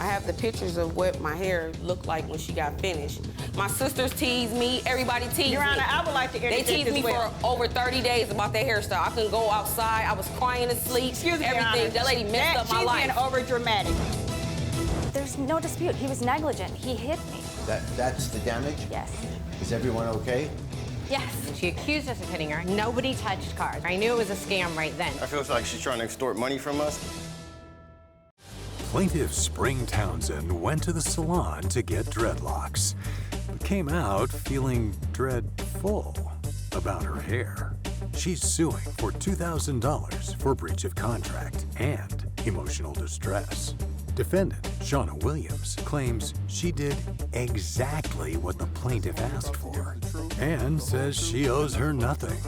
I have the pictures of what my hair looked like when she got finished. My sisters teased me, everybody teased me. Your Honor, I would like to They teased me for over 30 days about their hairstyle. I couldn't go outside, I was crying to sleep, Excuse me, everything. Your Honor. That lady messed up my life. She's being over-dramatic. There's no dispute. He was negligent. He hit me. That's the damage? Yes. Is everyone okay? Yes. She accused us of hitting her. Nobody touched cars. I knew it was a scam right then. I feel like she's trying to extort money from us. Plaintiff Spring Townsend went to the salon to get dreadlocks, but came out feeling dreadful about her hair. She's suing for $2,000 for breach of contract and emotional distress. Defendant, Shawyna Williams, claims she did exactly what the plaintiff asked for and says she owes her nothing.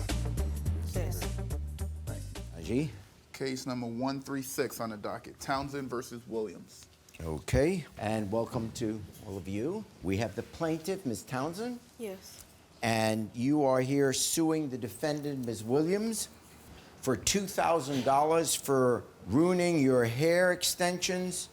Ajee? Case number 136 on the docket, Townsend versus Williams. Okay, and welcome to all of you. We have the plaintiff, Ms. Townsend. Yes. And you are here suing the defendant, Ms. Williams, for $2,000 for ruining your hair extensions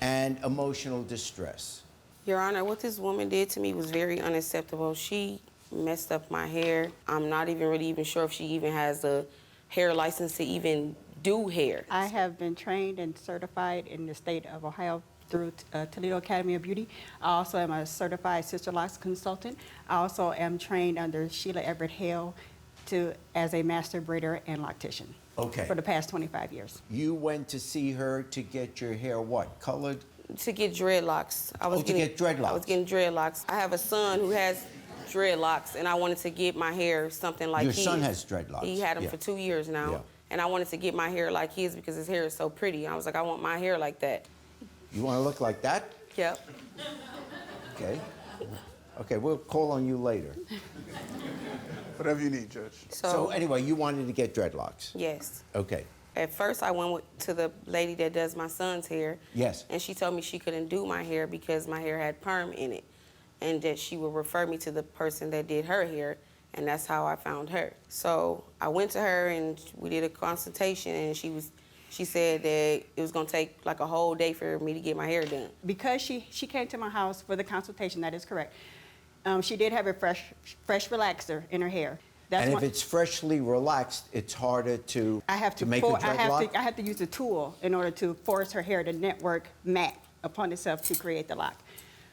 and emotional distress. Your Honor, what this woman did to me was very unacceptable. She messed up my hair. I'm not even sure if she even has a hair license to even do hair. I have been trained and certified in the state of Ohio through Toledo Academy of Beauty. I also am a certified sister locks consultant. I also am trained under Sheila Everett Hale as a master braider and loctician. Okay. For the past 25 years. You went to see her to get your hair what? Colored? To get dreadlocks. To get dreadlocks. I was getting dreadlocks. I have a son who has dreadlocks, and I wanted to get my hair something like his. Your son has dreadlocks? He had them for 2 years now. Yeah. And I wanted to get my hair like his because his hair is so pretty. I was like, I want my hair like that. You want to look like that? Yep. Okay. Okay, we'll call on you later. Whatever you need, Judge. So anyway, you wanted to get dreadlocks? Yes. Okay. At first, I went to the lady that does my son's hair. Yes. And she told me she couldn't do my hair because my hair had perm in it, and that she would refer me to the person that did her hair, and that's how I found her. So I went to her, and we did a consultation, and she said that it was gonna take like a whole day for me to get my hair done. Because she came to my house for the consultation, that is correct. She did have a fresh relaxer in her hair. And if it's freshly relaxed, it's harder to make a dreadlock? I have to use a tool in order to force her hair to network matte upon itself to create the lock.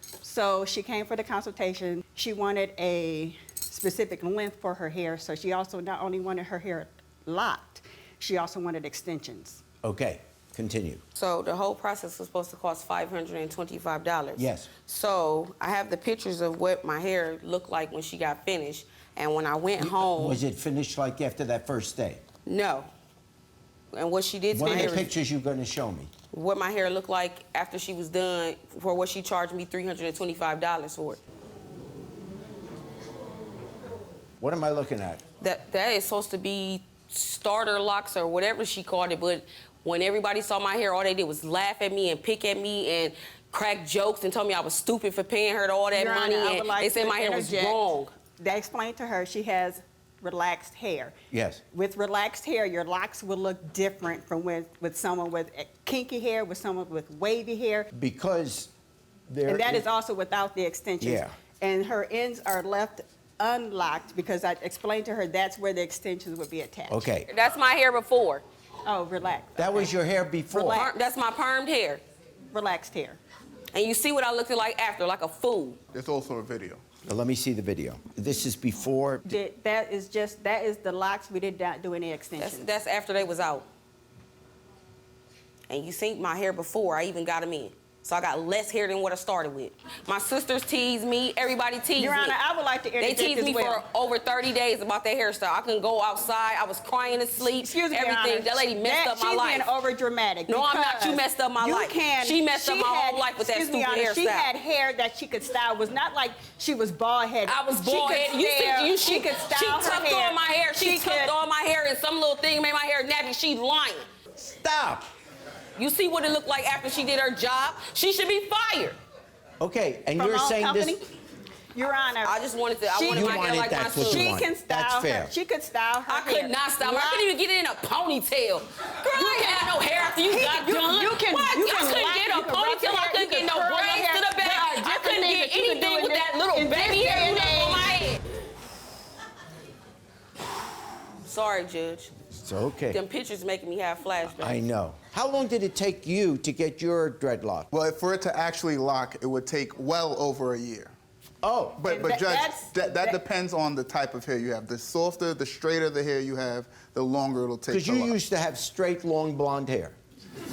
So she came for the consultation. She wanted a specific length for her hair, so she also not only wanted her hair locked, she also wanted extensions. Okay, continue. So the whole process was supposed to cost $525. Yes. So I have the pictures of what my hair looked like when she got finished. And when I went home... Was it finished like after that first day? No. And what she did to my hair... What are the pictures you're going to show me? What my hair looked like after she was done for what she charged me $325 for. What am I looking at? That is supposed to be starter locks or whatever she called it, but when everybody saw my hair, all they did was laugh at me and pick at me and crack jokes and told me I was stupid for paying her all that Your money, Honor, and like they said my hair was wrong. They explained to her she has relaxed hair. Yes. With relaxed hair, your locks will look different from with someone with kinky hair, with someone with wavy hair. Because And that is also without the extensions. Yeah. And her ends are left unlocked because I explained to her that's where the extensions would be attached. Okay. That's my hair before. Oh, relax. That was your hair before? Relax. That's my permed hair. Relaxed hair. And you see what I looked like after, like a fool. There's also a video. Now, let me see the video. This is before. That is the locks. We did not do any extensions. That's after they was out. And you see my hair before I even got them in. So I got less hair than what I started with. My sisters teased me, everybody teased me. Your Honor, I would like to interject They teased me as well. for over 30 days about their hairstyle. I couldn't go outside, I was crying to sleep, Excuse me, everything. Your Honor. That lady messed up my life. She's being over-dramatic. No, I'm not. You messed up my life. She messed up my whole life with that stupid hairstyle. She had hair that she could style. It was not like she was bald-headed. I was bald-headed. She could style She tucked all my hair. She tucked all my hair and some little thing made my hair nappy. She's lying. Stop. You see what it looked like after she did her job? She should be fired. Okay, and From you're own saying company? this. Your Honor. I just wanted to. I wanted my hair like my sister. She can style That's fair. her. She could style her I could not style her. I couldn't even get it in a ponytail. Girl, I ain't had no hair after you got done. You can what? I couldn't get a ponytail. I couldn't sorry, Judge. It's okay. Them pictures making me have flashbacks. I know. How long did it take you to get your dreadlock? Well, for it to actually lock, it would take well over a year. Oh, But And Judge, that- that depends on the type of hair you have. The softer, the straighter the hair you have, the longer it'll take because to you lock. used to have straight, long blonde hair.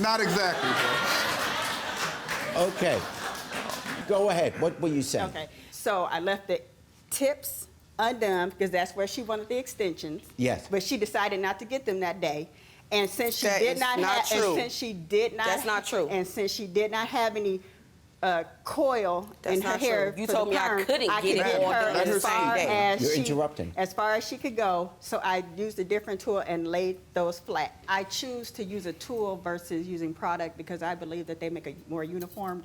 Not exactly, Judge. Okay. Go ahead. What were you saying? Okay, so I left the tips undone because that's where she wanted the extensions. Yes. But she decided not to get them that day. And since she That did is not not have, true. and since she did not, That's not true. And since she did not have any coil That's in her not hair, true. You for told the me I perm, couldn't I get could it get all her done the as same far day. as You're she, interrupting. as far as she could go. So I used a different tool and laid those flat. I choose to use a tool versus using product because I believe that they make a more uniform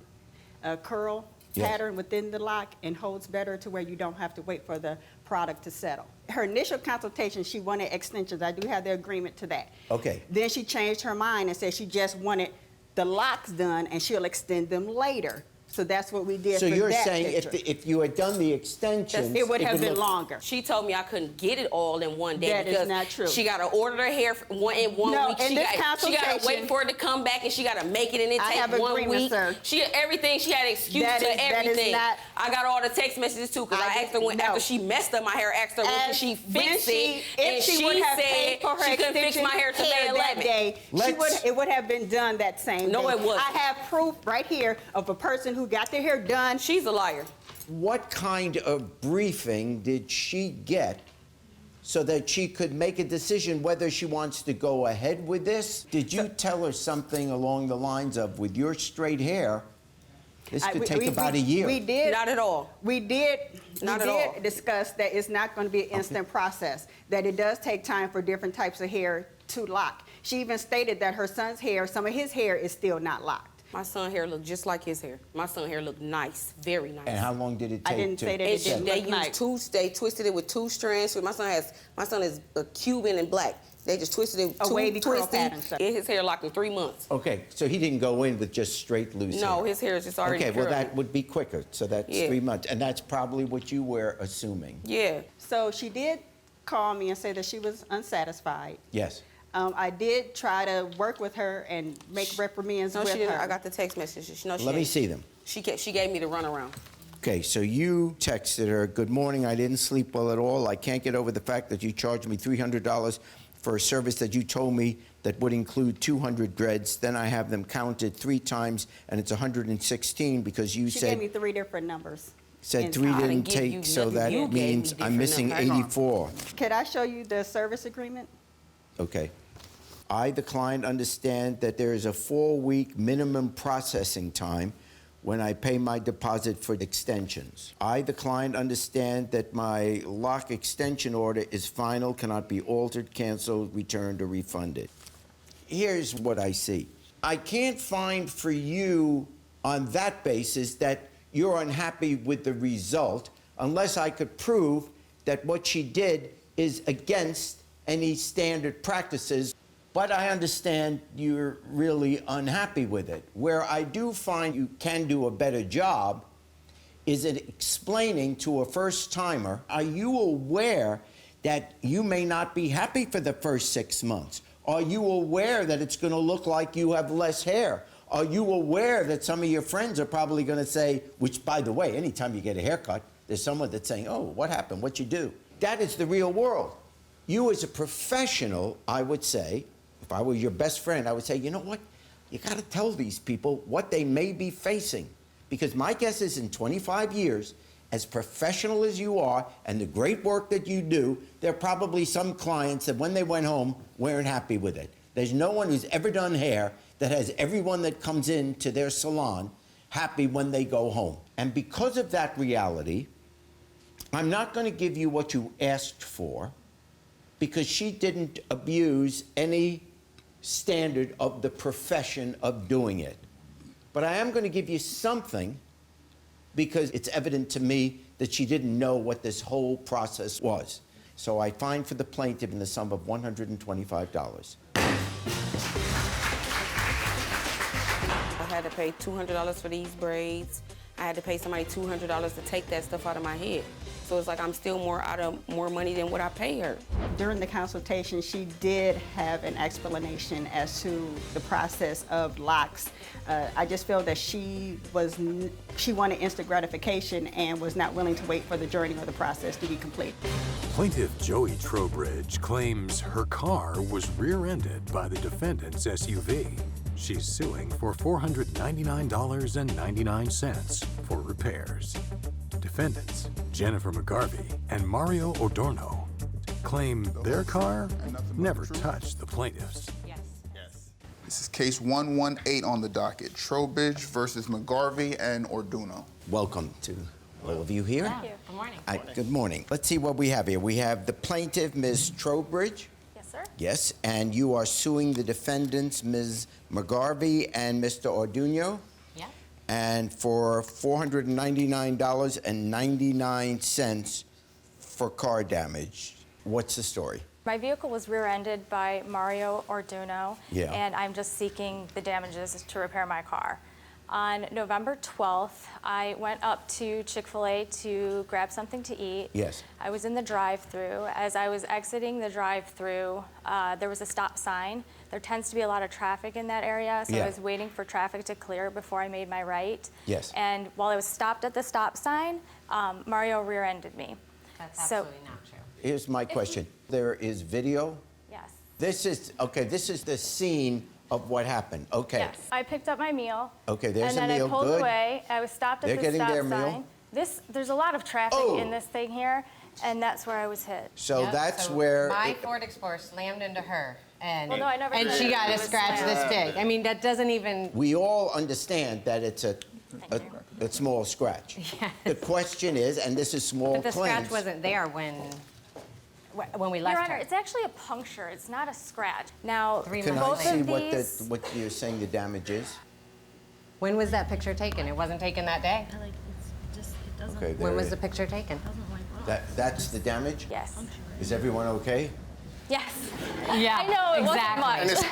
curl Yes. pattern within the lock and holds better to where you don't have to wait for the product to settle. Her initial consultation, she wanted extensions. I do have the agreement to that. Okay. Then she changed her mind and said she just wanted the locks done and she'll extend them later. So that's what we did So for you're that saying picture. if you had done the extensions, It would have been look- longer. She told me I couldn't get it all in one day That is because not true. she got to order her hair in one No, week. in She this got to consultation- wait for it to come back and she got to make it and it I takes have 1 agreement, week. sir. She everything. She had excuse That to is- that is everything. not- I got all the text messages too because I asked her when No. after she messed up my hair. I asked her when As- she when fixed she- it, if and she she would have said paid for her she couldn't fix extension my hair till May hair that 11th. day, Let's- it would have been done that same No, day. it wasn't. I have proof right here of a person who got their hair done. She's a liar. What kind of briefing did she get so that she could make a decision whether she wants to go ahead with this? Did you tell her something along the lines of, with your straight hair, this could take about a year? We did. Not at all. We did. Not we at did all. discuss that it's not going to be an instant process. That it does take time for different types of hair to lock. She even stated that her son's hair, some of his hair, is still not locked. My son's hair looked just like his hair. My son's hair looked nice, very nice. And how long did it take I didn't to say that it And set didn't it? they look used nice. they twisted it with 2 strands. So my son is a Cuban and black. They just twisted it A two wavy curl twisty. pattern, sir. His hair locked in 3 months. Okay, so he didn't go in with just straight loose No, hair. his hair is just already Okay, well, curly. that would be quicker. So that's Yeah. 3 months. And that's probably what you were assuming. Yeah. So she did call me and say that she was unsatisfied. Yes. I did try to work with her and make reprimands No, with she didn't. her. I got the text messages. No, she Let me didn't. see them. She gave me the runaround. Okay, so you texted her, "Good morning, I didn't sleep well at all. I can't get over the fact that you charged me $300 for a service that you told me that would include 200 dreads. Then I have them counted 3 times, and it's 116 because you She said gave me 3 different numbers. said in 3 time. didn't give you take, so nothing. that You gave me means I'm different missing numbers. Hang on. 84. Could I show you the service agreement? Okay. I, the client, understand that there is a 4-week minimum processing time when I pay my deposit for extensions. I, the client, understand that my lock extension order is final, cannot be altered, canceled, returned, or refunded. Here's what I see. I can't find for you on that basis that you're unhappy with the result unless I could prove that what she did is against any standard practices. But I understand you're really unhappy with it. Where I do find you can do a better job is in explaining to a first-timer, are you aware that you may not be happy for the first 6 months? Are you aware that it's going to look like you have less hair? Are you aware that some of your friends are probably going to say, which, by the way, anytime you get a haircut, there's someone that's saying, oh, what happened? What'd you do? That is the real world. You as a professional, I would say, if I were your best friend, I would say, you know what? You got to tell these people what they may be facing. Because my guess is in 25 years, as professional as you are and the great work that you do, there are probably some clients that when they went home weren't happy with it. There's no one who's ever done hair that has everyone that comes into their salon happy when they go home. And because of that reality, I'm not going to give you what you asked for because she didn't abuse any standard of the profession of doing it. But I am going to give you something because it's evident to me that she didn't know what this whole process was. So I fined for the plaintiff in the sum of $125. I had to pay $200 for these braids. I had to pay somebody $200 to take that stuff out of my head. So it's like I'm still more money than what I pay her. During the consultation, she did have an explanation as to the process of locks. I just feel that she wanted instant gratification and was not willing to wait for the journey or the process to be complete. Plaintiff Joey Trowbridge claims her car was rear-ended by the defendant's SUV. She's suing for $499.99 for repairs. Defendants Jennifer McGarvey and Mario Adorno claim their car never touched the plaintiff's. Yes. This is case 118 on the docket. Trowbridge versus McGarvey and Orduno. Welcome to all of you here. Thank you. Good morning. Good morning. Let's see what we have here. We have the plaintiff, Ms. Trowbridge. Yes, sir. Yes, and you are suing the defendants, Ms. McGarvey and Mr. Orduno, Yeah. and for $499.99 for car damage. What's the story? My vehicle was rear-ended by Mario Orduno, Yeah. and I'm just seeking the damages to repair my car. On November 12th, I went up to Chick-fil-A to grab something to eat. Yes. I was in the drive-thru. As I was exiting the drive-thru, there was a stop sign. There tends to be a lot of traffic in that area, so Yeah. I was waiting for traffic to clear before I made my right. Yes. And while I was stopped at the stop sign, Mario rear-ended me. That's So- absolutely not true. Here's my question. There is video. Yes. This is the scene of what happened. Okay. Yes. I picked up my meal. Okay, there's and a then meal, I pulled good. away. I was stopped at They're the getting stop their sign. meal. There's a lot of traffic Oh. in this thing here, and that's where I was hit. So Yep, that's so where. my Ford Explorer slammed into her, and Well, no, I never and did. she got It a was scratch slammed. this big. I mean, that doesn't even. We all understand that it's a small scratch. Yes. The question is, and this is small But the claims. scratch wasn't there when we Your left Honor, her. it's actually a puncture. It's not a scratch. Now, 3 Can months both I see of these. what you're saying the damage is? When was that picture taken? It wasn't taken that day. Like, it's just, it doesn't, Okay, When there was it the is. picture taken? doesn't like rock. That's the damage? Yes. Is everyone okay? Yes. Yeah, I know, it wasn't exactly.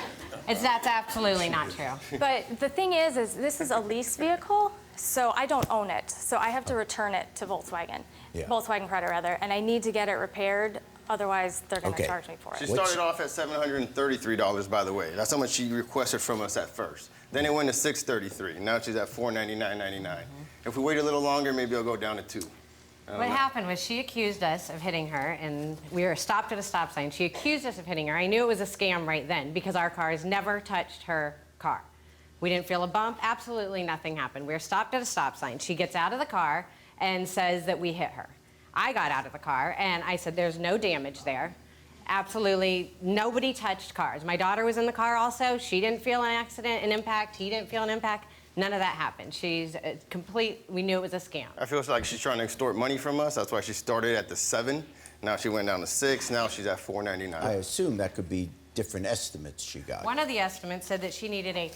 much. That's absolutely not true. But the thing is this is a lease vehicle, so I don't own it. So I have to return it to Volkswagen. Yeah. Volkswagen Credit, rather, and I need to get it repaired. Otherwise, they're going to Okay. charge me for She it. started off at $733, by the way. That's how much she requested from us at first. Then it went to $633. Now she's at $499.99. If we wait a little longer, maybe it'll go down to $2. What happened was she accused us of hitting her, and we were stopped at a stop sign. She accused us of hitting her. I knew it was a scam right then because our cars never touched her car. We didn't feel a bump. Absolutely nothing happened. We were stopped at a stop sign. She gets out of the car and says that we hit her. I got out of the car, and I said, there's no damage there. Absolutely nobody touched cars. My daughter was in the car also. She didn't feel an accident, an impact. He didn't feel an impact. None of that happened. She's we knew it was a scam. I feel like she's trying to extort money from us. That's why she started at the 7. Now she went down to 6. Now she's at $499. I assume that could be different estimates she got. One of the estimates said that she needed a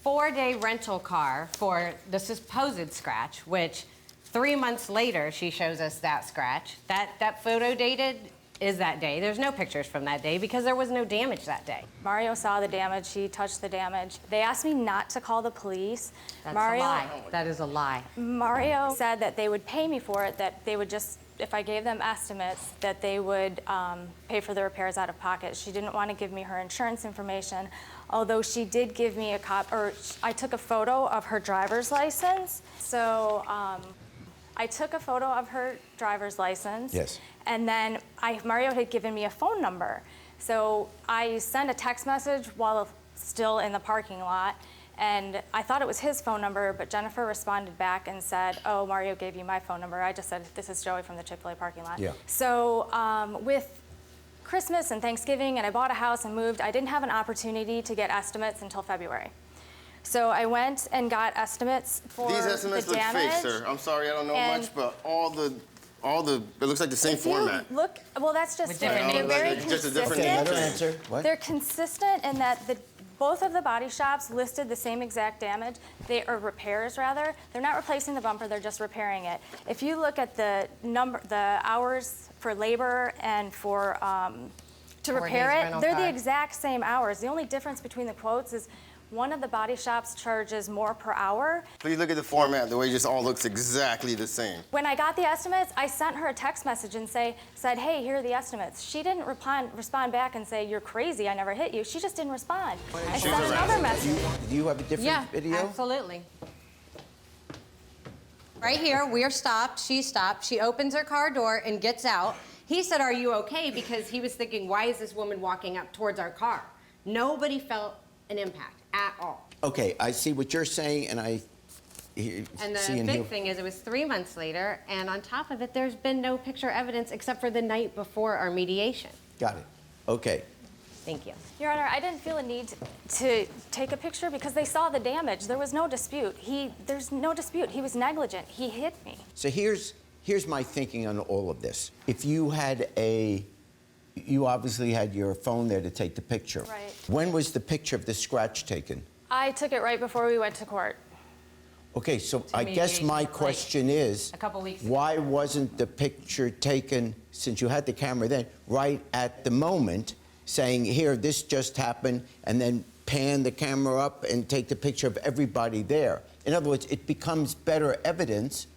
4-day rental car for the supposed scratch, which 3 months later, she shows us that scratch. That photo dated is that day. There's no pictures from that day because there was no damage that day. Mario saw the damage. He touched the damage. They asked me not to call the police. That's a lie. That is a lie. Mario said that they would pay me for it, that they would just, if I gave them estimates, that they would pay for the repairs out of pocket. She didn't want to give me her insurance information, although she did give me I took a photo of her driver's license. So I took a photo of her driver's license. Yes. And then Mario had given me a phone number. So I sent a text message while still in the parking lot, and I thought it was his phone number, but Jennifer responded back and said, oh, Mario gave you my phone number. I just said, this is Joey from the Chick-fil-A parking lot. Yeah. So with Christmas and Thanksgiving, and I bought a house and moved, I didn't have an opportunity to get estimates until February. So I went and got estimates for These estimates the look damage. fake, sir. I'm sorry, I don't know And- much, but all the, it looks like the same If you format. look, well, that's just With it. different They're names. very Just a consistent. different Okay, name. let her answer. What? They're consistent in that both of the body shops listed the same exact damage. Or repairs rather. They're not replacing the bumper, they're just repairing it. If you look at the hours for labor and for to 4 repair days it, rental they're car. the exact same hours. The only difference between the quotes is One of the body shops charges more per hour. Please look at the format. The way it just all looks exactly the same. When I got the estimates, I sent her a text message and said, hey, here are the estimates. She didn't respond back and say, you're crazy, I never hit you. She just didn't respond. I sent another message. Do you have a different video? Absolutely. Right here, we're stopped, she's stopped. She opens her car door and gets out. He said, are you okay? Because he was thinking, why is this woman walking up towards our car? Nobody felt an impact at all. Okay, I see what you're saying, and I And see the and big hear. thing is it was 3 months later, and on top of it, there's been no picture evidence except for the night before our mediation. Got it. Okay. Thank you. Your Honor, I didn't feel a need to take a picture because they saw the damage. There was no dispute. There's no dispute. He was negligent. He hit me. So here's my thinking on all of this. If you had you obviously had your phone there to take the picture. Right. When was the picture of the scratch taken? I took it right before we went to court. Okay, so I guess mediation, my like, question is, a couple weeks ago. why wasn't the picture taken, since you had the camera then, right at the moment, saying, here, this just happened, and then pan the camera up and take the picture of everybody there? In other words, it becomes better evidence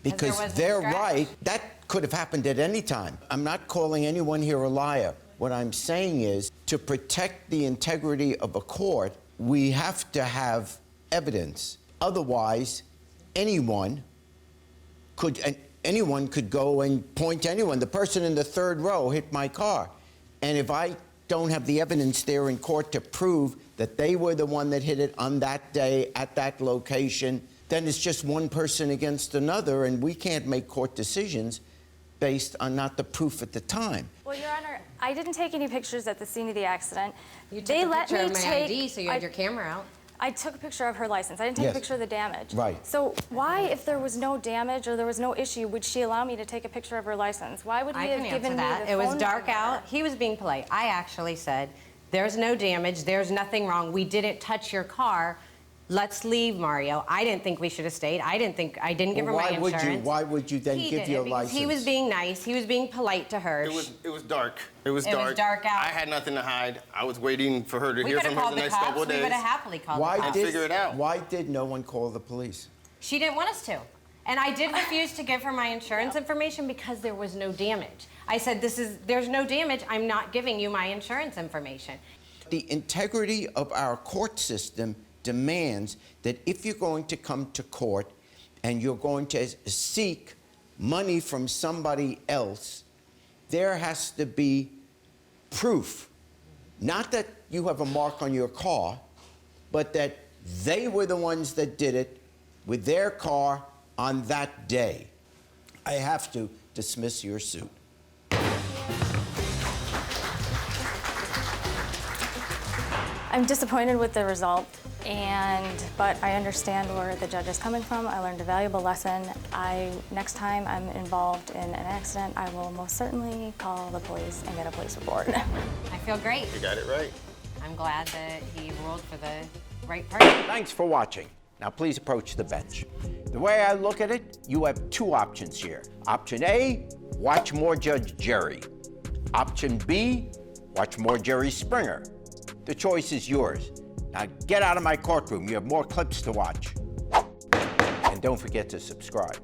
because was no they're scratch. right. That could have happened at any time. I'm not calling anyone here a liar. What I'm saying is, to protect the integrity of a court, we have to have evidence. Otherwise, anyone could go and point to anyone. The person in the third row hit my car. And if I don't have the evidence there in court to prove that they were the one that hit it on that day at that location, then it's just one person against another, and we can't make court decisions based on not the proof at the time. Well, Your Honor, I didn't take any pictures at the scene of the accident. You took They a let picture me of my take. ID, so you had your camera out. I took a picture of her license. I didn't take Yes. a picture of the damage. Right. So why, if there was no damage or there was no issue, would she allow me to take a picture of her license? Why would he I have can given answer me that. the It was phone dark number? out. He was being polite. I actually said, there's no damage, there's nothing wrong. We didn't touch your car. Let's leave, Mario. I didn't think we should have stayed. I didn't give her my insurance. Why would you then He give did your it because license? he was being nice. He was being polite to her. It was dark. It was It was dark out. I had nothing to hide. I was waiting for her to We hear could have from her called the the next couple cops. of We days. would have happily called the cops. figure it out. Why did no one call the police? She didn't want us to. And I did refuse to give her my insurance information because there was no damage. I said, there's no damage. I'm not giving you my insurance information. The integrity of our court system demands that if you're going to come to court and you're going to seek money from somebody else, there has to be proof. Not that you have a mark on your car, but that they were the ones that did it with their car on that day. I have to dismiss your suit. I'm disappointed with the result, but I understand where the judge is coming from. I learned a valuable lesson. Next time I'm involved in an accident, I will most certainly call the police and get a police report. I feel great. You got it right. I'm glad that he ruled for the right person. Thanks for watching. Now please approach the bench. The way I look at it, you have two options here. Option A, watch more Judge Jerry. Option B, watch more Jerry Springer. The choice is yours. Now get out of my courtroom. You have more clips to watch. And don't forget to subscribe.